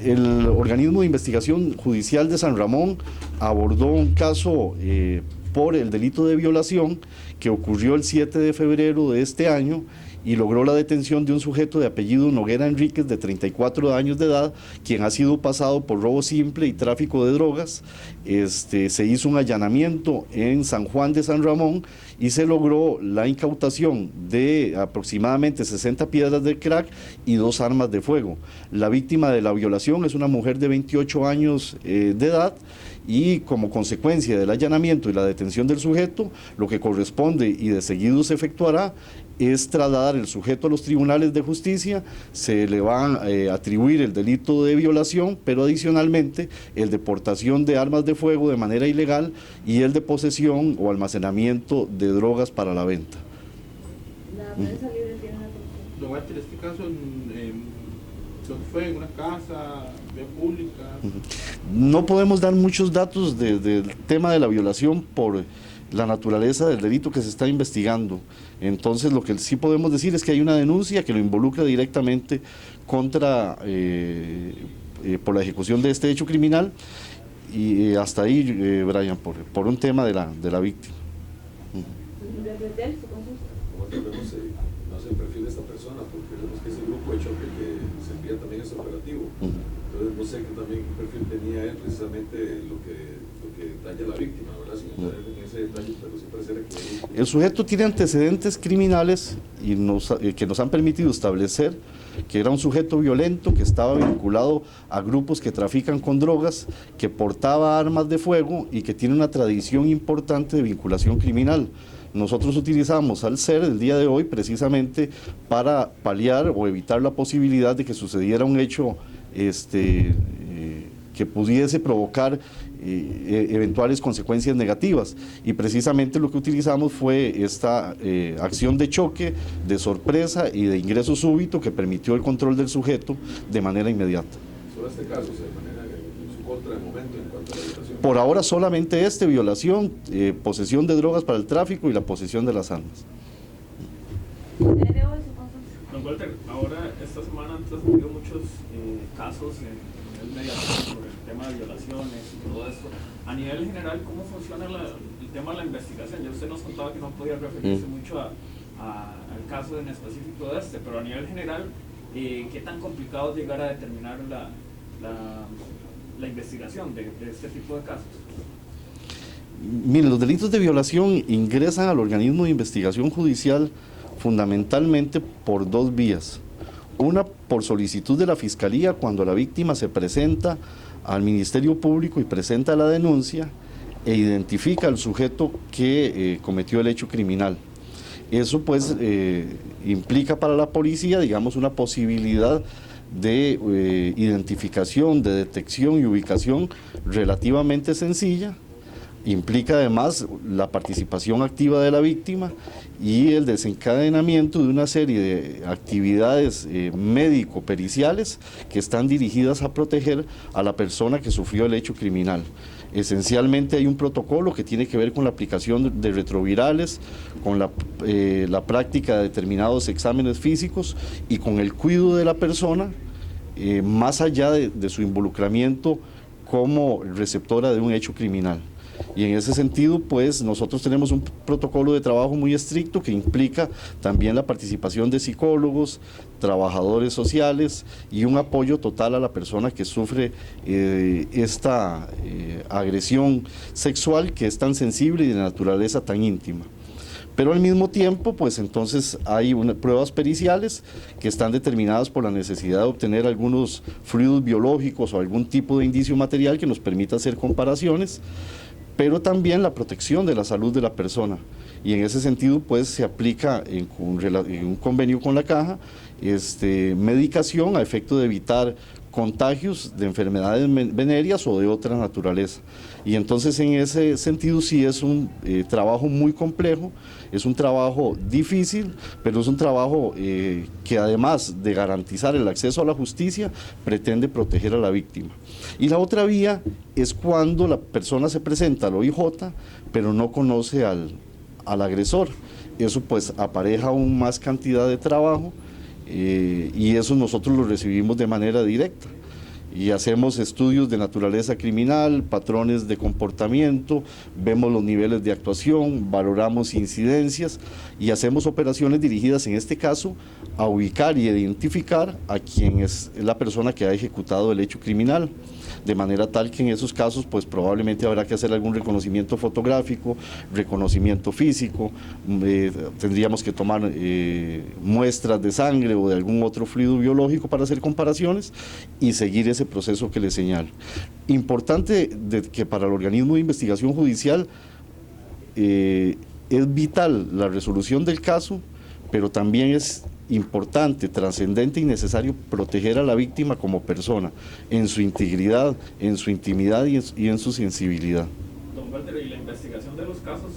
El organismo de investigación judicial de San Ramón abordó un caso por el delito de violación que ocurrió el 7 de febrero de este año y logró la detención de un sujeto de apellido Noguera Enríquez, de 34 años de edad, quien ha sido pasado por robo simple y tráfico de drogas. Se hizo un allanamiento en San Juan de San Ramón y se logró la incautación de aproximadamente 60 piedras de crack y 2 armas de fuego. La víctima de la violación es una mujer de 28 años de edad, y como consecuencia del allanamiento y la detención del sujeto, lo que corresponde y de seguido se efectuará es trasladar el sujeto a los tribunales de justicia. Se le va a atribuir el delito de violación, pero adicionalmente el de portación de armas de fuego de manera ilegal y el de posesión o almacenamiento de drogas para la venta. La prensa libre tiene una cuestión. Don Walter, este caso lo que fue en una casa, vía pública. No podemos dar muchos datos del tema de la violación por la naturaleza del delito que se está investigando. Entonces lo que sí podemos decir es que hay una denuncia que lo involucra directamente contra por la ejecución de este hecho criminal, y hasta ahí, Brian, por un tema de la víctima. ¿Cómo tenemos no sé el perfil de esta persona? Porque vemos que es el grupo de choque que se envía también ese operativo. Entonces no sé también qué perfil tenía él, precisamente lo que detalla la víctima, ¿verdad? Sin entrar en ese detalle, pero sí pareciera que... El sujeto tiene antecedentes criminales y que nos han permitido establecer que era un sujeto violento, que estaba vinculado a grupos que trafican con drogas, que portaba armas de fuego y que tiene una tradición importante de vinculación criminal. Nosotros utilizamos al SER el día de hoy precisamente para paliar o evitar la posibilidad de que sucediera un hecho que pudiese provocar eventuales consecuencias negativas, y precisamente lo que utilizamos fue esta acción de choque, de sorpresa y de ingreso súbito que permitió el control del sujeto de manera inmediata. Sobre este caso, de manera en su contra de momento en cuanto a la violación. Por ahora solamente violación, posesión de drogas para el tráfico y la posesión de las armas. ¿Debe hoy su consulta? Don Walter, ahora esta semana han transcurrido muchos casos en el mediático sobre el tema de violaciones y todo esto. A nivel general, ¿cómo funciona el tema de la investigación? Ya usted nos contaba que no podía referirse mucho al caso en específico de pero a nivel general, ¿qué tan complicado es llegar a determinar la investigación de este tipo de casos? Miren, los delitos de violación ingresan al organismo de investigación judicial fundamentalmente por 2 vías. Una, por solicitud de la Fiscalía, cuando la víctima se presenta al Ministerio Público y presenta la denuncia e identifica al sujeto que cometió el hecho criminal. Eso pues implica para la policía, digamos, una posibilidad de identificación, de detección y ubicación relativamente sencilla. Implica además la participación activa de la víctima y el desencadenamiento de una serie de actividades médico-periciales que están dirigidas a proteger a la persona que sufrió el hecho criminal. Esencialmente hay un protocolo que tiene que ver con la aplicación de retrovirales, con la práctica de determinados exámenes físicos y con el cuidado de la persona, más allá de su involucramiento como receptora de un hecho criminal. Y en ese sentido, pues nosotros tenemos un protocolo de trabajo muy estricto que implica también la participación de psicólogos, trabajadores sociales y un apoyo total a la persona que sufre esta agresión sexual que es tan sensible y de naturaleza tan íntima. Pero al mismo tiempo, pues entonces hay pruebas periciales que están determinadas por la necesidad de obtener algunos fluidos biológicos o algún tipo de indicio material que nos permita hacer comparaciones, pero también la protección de la salud de la persona. Y en ese sentido, pues se aplica en un convenio con la Caja medicación a efecto de evitar contagios de enfermedades venéreas o de otra naturaleza. Y entonces en ese sentido sí es un trabajo muy complejo, es un trabajo difícil, pero es un trabajo que además de garantizar el acceso a la justicia, pretende proteger a la víctima. Y la otra vía es cuando la persona se presenta al OIJ, pero no conoce al agresor. Eso pues apareja aún más cantidad de trabajo, y eso nosotros lo recibimos de manera directa. y hacemos estudios de naturaleza criminal, patrones de comportamiento, vemos los niveles de actuación, valoramos incidencias y hacemos operaciones dirigidas en este caso a ubicar y identificar a quien es la persona que ha ejecutado el hecho criminal, de manera tal que en esos casos pues probablemente habrá que hacer algún reconocimiento fotográfico, reconocimiento físico, tendríamos que tomar muestras de sangre o de algún otro fluido biológico para hacer comparaciones y seguir ese proceso que le señalo. Importante que para el organismo de investigación judicial es vital la resolución del caso, pero también es importante, trascendente y necesario proteger a la víctima como persona, en su integridad, en su intimidad y en su sensibilidad. Don Walter, ¿y la investigación de los casos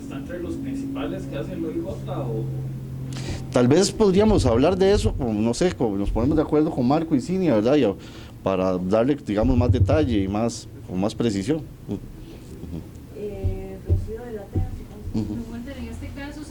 está entre los principales que hace el OIJ o...? Tal vez podríamos hablar de eso, no sé, nos ponemos de acuerdo con Marco y Cinia, ¿verdad? Para darle, digamos, más detalle y con más precisión. Rocío de la Tea, si no. Don Walter, en este caso,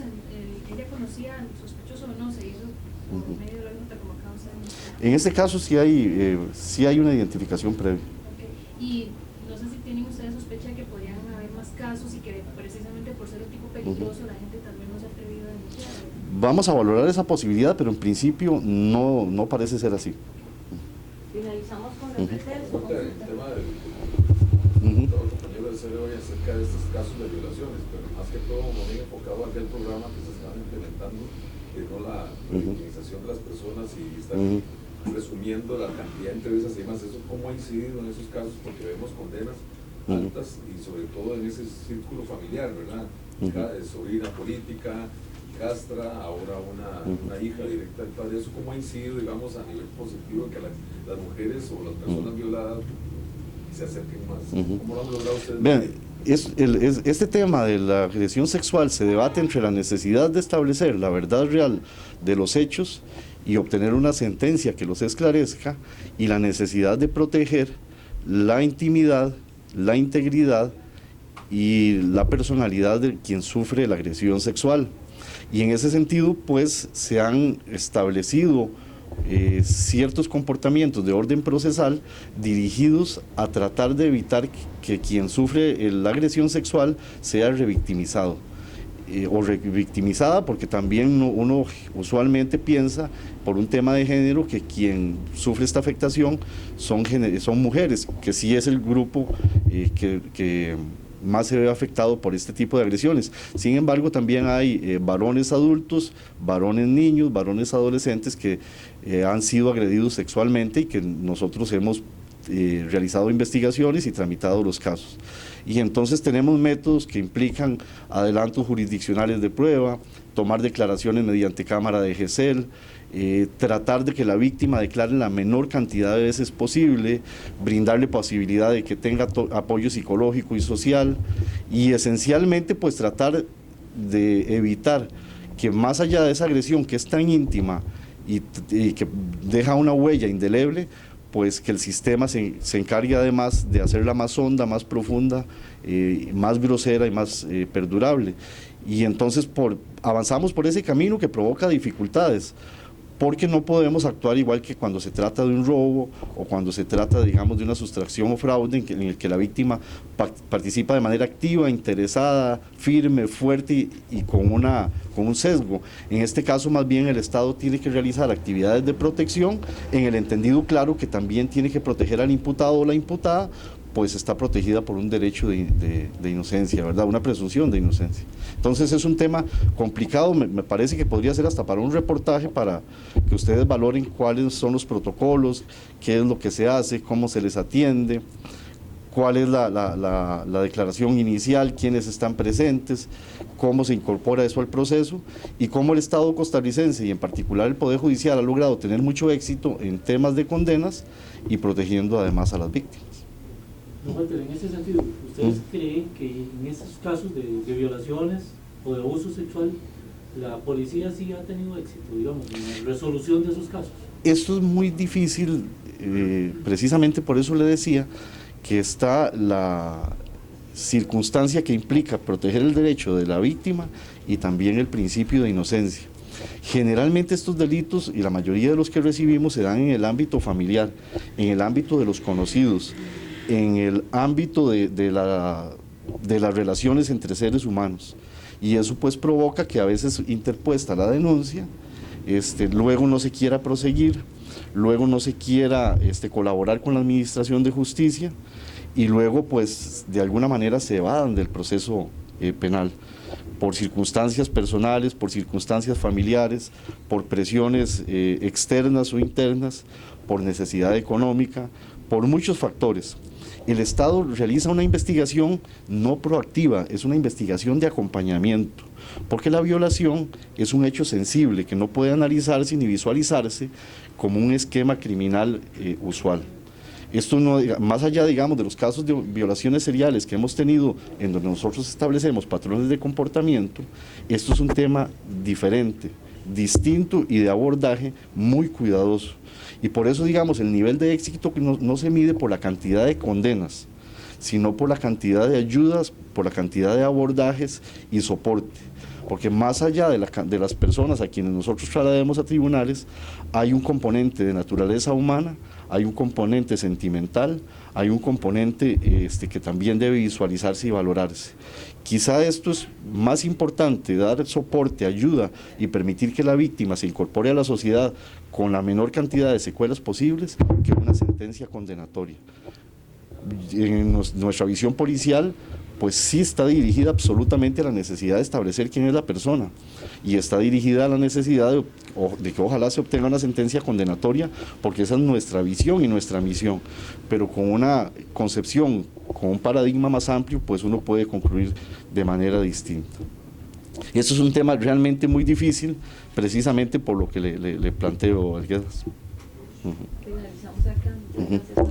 ¿ella conocía al sospechoso o no? ¿Se hizo por medio de la OIJ como acaba de demostrar? En este caso sí hay una identificación previa. Okay. Y no sé si tienen ustedes sospecha de que podrían haber más casos y que precisamente por ser un tipo peligroso la gente tal vez no se ha atrevido a denunciar. Vamos a valorar esa posibilidad, pero en principio no parece ser así. Finalizamos con el proceso. El tema del compañero del CDO acerca de estos casos de violaciones, pero más que todo muy enfocado a aquel programa que se estaba implementando, que no la victimización de las personas y estar resumiendo la cantidad de entrevistas y demás, eso cómo ha incidido en esos casos, porque vemos condenas altas y sobre todo en ese círculo familiar, ¿verdad? Sobrina política, castra, ahora una hija directa del padre. Eso cómo ha incidido, digamos, a nivel positivo, que las mujeres o las personas violadas se acerquen más. ¿Cómo lo han logrado ustedes? Vean, este tema de la agresión sexual se debate entre la necesidad de establecer la verdad real de los hechos y obtener una sentencia que los esclarezca, y la necesidad de proteger la intimidad, la integridad y la personalidad de quien sufre la agresión sexual. Y en ese sentido, pues, se han establecido ciertos comportamientos de orden procesal dirigidos a tratar de evitar que quien sufre la agresión sexual sea revictimizado. O revictimizada, porque también uno usualmente piensa, por un tema de género, que quien sufre esta afectación son mujeres, que sí es el grupo que más se ve afectado por este tipo de agresiones. Sin embargo, también hay varones adultos, varones niños, varones adolescentes que han sido agredidos sexualmente y que nosotros hemos realizado investigaciones y tramitado los casos. Y entonces tenemos métodos que implican adelantos jurisdiccionales de prueba, tomar declaraciones mediante cámara de GESEL, tratar de que la víctima declare la menor cantidad de veces posible, brindarle posibilidad de que tenga apoyo psicológico y social, y esencialmente pues tratar de evitar que, más allá de esa agresión que es tan íntima y que deja una huella indeleble, pues que el sistema se encargue además de hacerla más honda, más profunda, más grosera y más perdurable. Y entonces avanzamos por ese camino que provoca dificultades, porque no podemos actuar igual que cuando se trata de un robo o cuando se trata, digamos, de una sustracción o fraude en el que la víctima participa de manera activa, interesada, firme, fuerte y con un sesgo. En este caso, más bien, el Estado tiene que realizar actividades de protección, en el entendido claro que también tiene que proteger al imputado o la imputada, pues está protegida por un derecho de inocencia, ¿verdad? Una presunción de inocencia. Entonces es un tema complicado, me parece que podría ser hasta para un reportaje, para que ustedes valoren cuáles son los protocolos, qué es lo que se hace, cómo se les atiende, cuál es la declaración inicial, quiénes están presentes, cómo se incorpora eso al proceso y cómo el Estado costarricense y en particular el Poder Judicial ha logrado tener mucho éxito en temas de condenas y protegiendo además a las víctimas. Walter, en ese sentido, ¿ustedes creen que en estos casos de violaciones o de abuso sexual la policía sí ha tenido éxito, digamos, en la resolución de esos casos? Esto es muy difícil, precisamente por eso le decía que está la circunstancia que implica proteger el derecho de la víctima y también el principio de inocencia. Generalmente estos delitos, y la mayoría de los que recibimos, se dan en el ámbito familiar, en el ámbito de los conocidos, en el ámbito de las relaciones entre seres humanos. Y eso pues provoca que a veces interpuesta la denuncia, luego no se quiera proseguir, luego no se quiera colaborar con la administración de justicia y luego pues de alguna manera se evadan del proceso penal por circunstancias personales, por circunstancias familiares, por presiones externas o internas, por necesidad económica, por muchos factores. El Estado realiza una investigación no proactiva, es una investigación de acompañamiento, porque la violación es un hecho sensible que no puede analizarse ni visualizarse como un esquema criminal usual. Esto no, más allá, digamos, de los casos de violaciones seriales que hemos tenido en donde nosotros establecemos patrones de comportamiento, esto es un tema diferente, distinto y de abordaje muy cuidadoso. Y por eso, digamos, el nivel de éxito no se mide por la cantidad de condenas, sino por la cantidad de ayudas, por la cantidad de abordajes y soporte. Porque más allá de las personas a quienes nosotros traslademos a tribunales, hay un componente de naturaleza humana, hay un componente sentimental, hay un componente que también debe visualizarse y valorarse. Quizá esto es más importante, dar soporte, ayuda y permitir que la víctima se incorpore a la sociedad con la menor cantidad de secuelas posibles que una sentencia condenatoria. En nuestra visión policial, pues sí está dirigida absolutamente a la necesidad de establecer quién es la persona y está dirigida a la necesidad de que ojalá se obtenga una sentencia condenatoria, porque esa es nuestra visión y nuestra misión, pero con una concepción, con un paradigma más amplio, pues uno puede concluir de manera distinta. Esto es un tema realmente muy difícil, precisamente por lo que le planteo, Arguedas. Finalizamos acá. Muchas gracias.